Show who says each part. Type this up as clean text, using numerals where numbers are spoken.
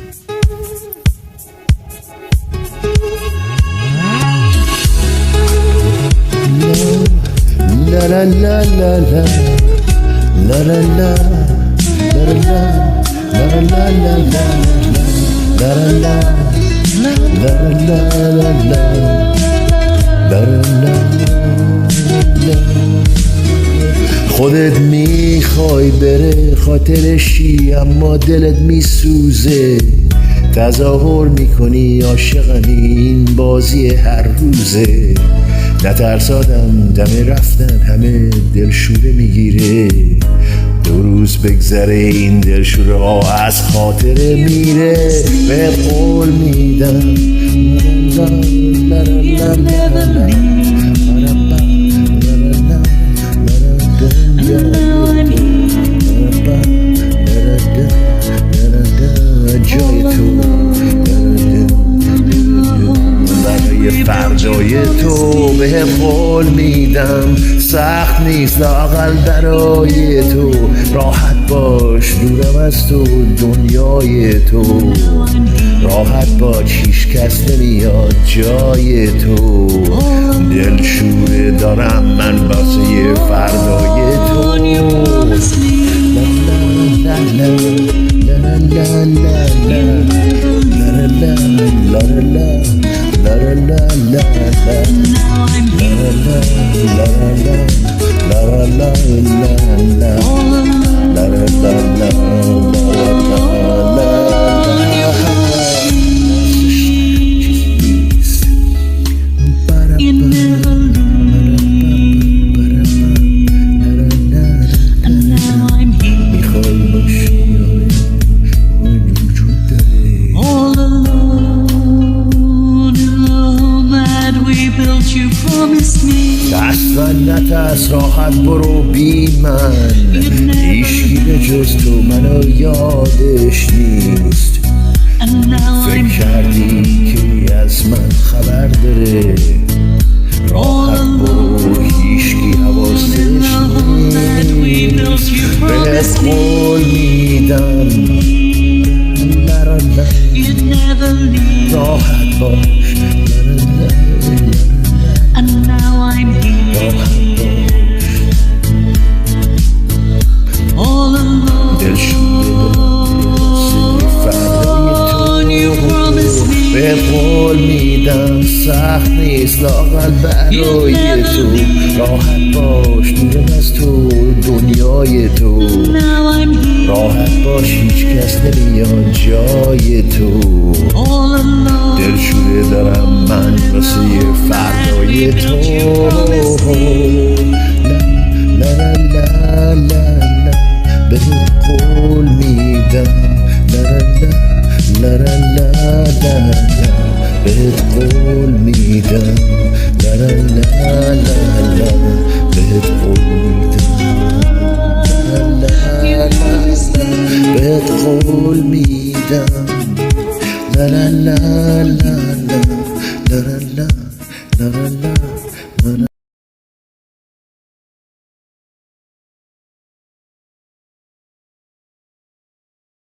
Speaker 1: La la la la la la la la la la la la la la la. خودت میخوای بره خاطرشی اما دلت میسوزه، تظاهر میکنی عاشقنی این بازی هر روزه. نترس آدم دم رفتن همه دلشوره میگیره، 2 روز بگذره این دلشوره ها از خاطره میره. به قول میدم جای تو برای فردای تو. به قول میدم سخت نیست لااقل برای تو، راحت باش دورم از تو دنیای تو. راحت باش هیچ کس نمیاد جای تو. دلشوره دارم من واسه فردای تو. ترس و نترس راحت برو بی من، هیچکی به جز تو منو یادش نیست. فکر کردی که از من خبر داره، راحت برو هیچکی حواسش نیست. به قول میدم راحت باش به قول میدم سخت نیست لااقل برای تو، راحت باش دورم از تو دنیای تو. راحت باش هیچ کس نمیاد جای تو. دلشوره دارم من واسه فردای تو. لا لا لا لا لا به قول میدم لا لا لا لا بهت قول میدم لا لا لا لا بهت قول میدم بهت قول میدم لا لا لا لا لا لا لا لا لا